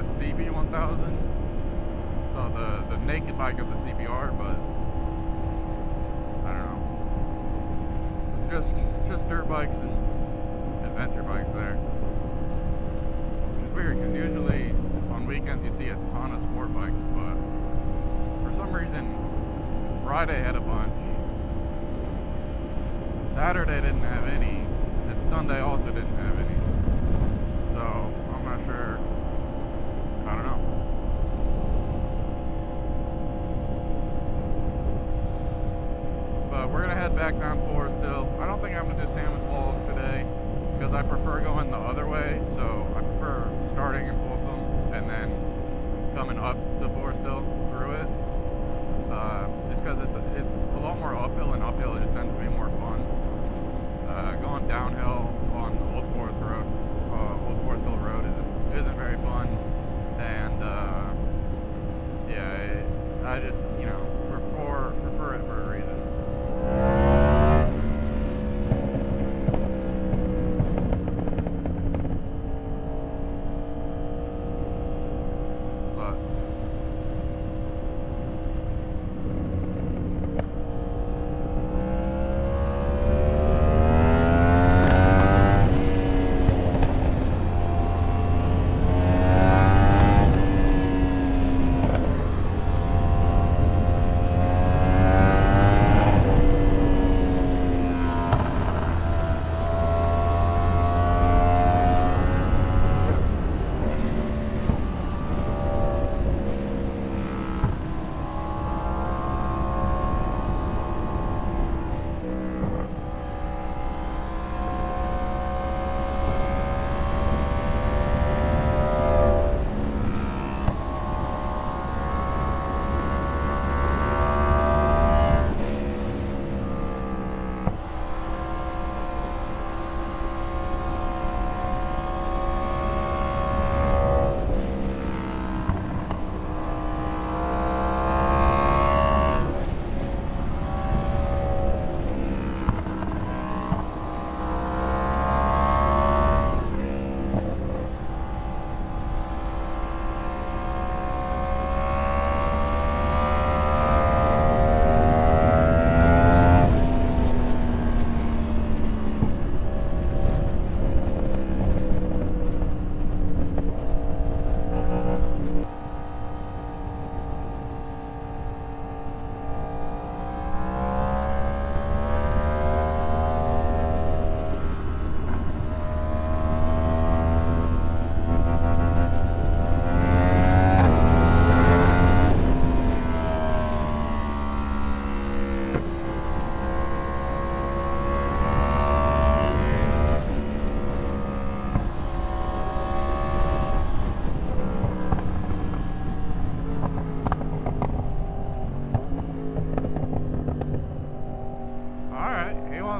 CB1000, so the naked bike of the CBR, but I don't know. It's just dirt bikes and adventure bikes there, which is weird because usually on weekends you see a ton of sport bikes, but for some reason Friday had a bunch, Saturday didn't have any, and Sunday also didn't have any. So I'm not sure. I don't know. But we're gonna head back down Forest Hill. I don't think I'm gonna do Salmon Falls today because I prefer going the other way. So I prefer starting in Folsom and then coming up to Forest Hill through it. Just because it's a lot more uphill, and uphill just tends to be more fun. Going downhill on Old Forest Hill Road isn't very fun, and yeah, I just prefer it for a reason.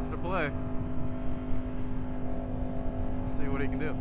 To play. See what he can do.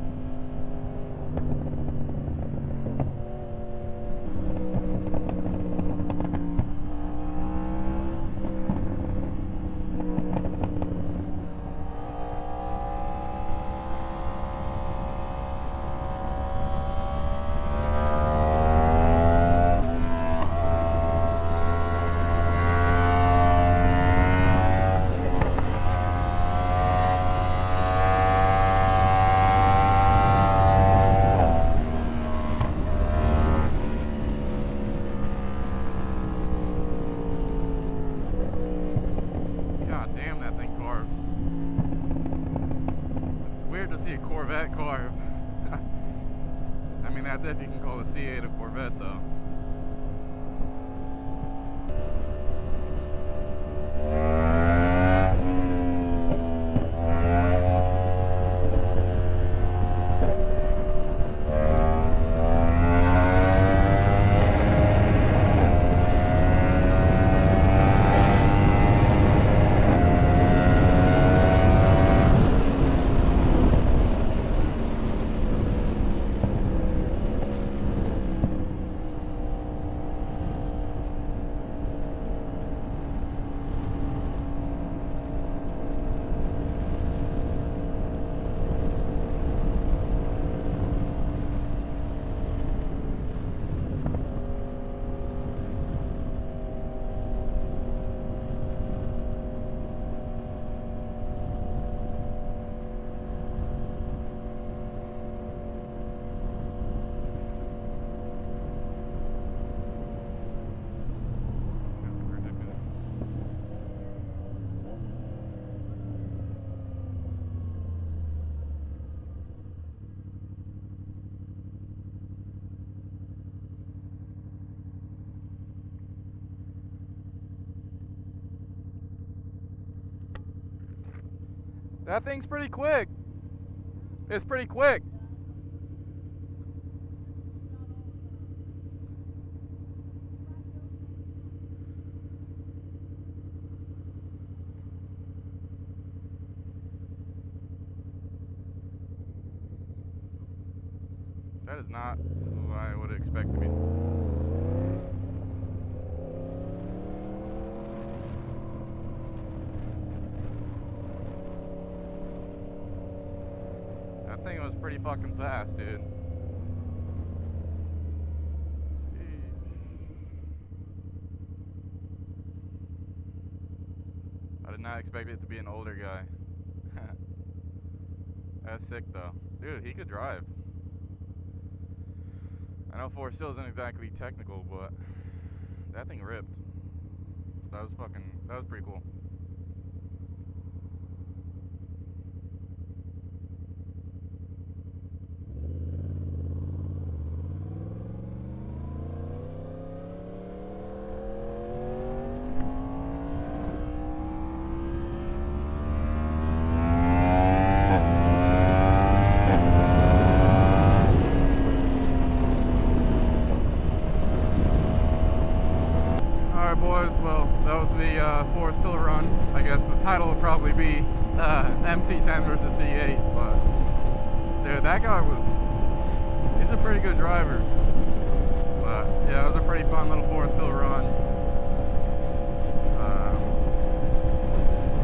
To see a Corvette carve. I mean, that's if you can call the C8 a Corvette, though. That thing's pretty quick. It's pretty quick. That is not what I would expect to be. That thing was pretty fucking fast, dude. I did not expect it to be an older guy. That's sick though. Dude, he could drive. I know 4 still isn't exactly technical, but that thing ripped. That was pretty cool. Boys, well, that was the 4 still run. I guess the title will probably be MT-10 versus C8, but dude, that guy he's a pretty good driver. But yeah, it was a pretty fun little 4 still run.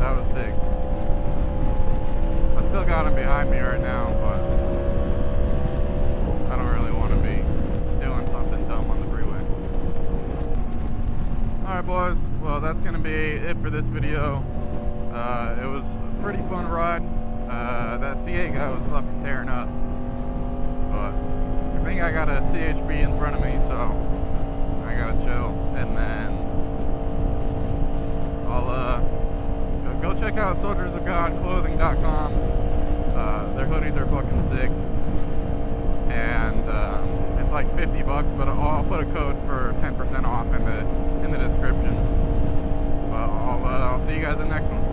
That was sick. I still got him behind me right now, but I don't really want to be doing something dumb on the freeway. Alright boys, well that's going to be it for this video. It was a pretty fun ride. That C8 guy was fucking tearing up. But I think I got a CHB in front of me, so I gotta chill. And then I'll go check out soldiersofgodclothing.com. Their hoodies are fucking sick. And it's like $50, but I'll put a code for 10% off in the description. I'll see you guys in the next one.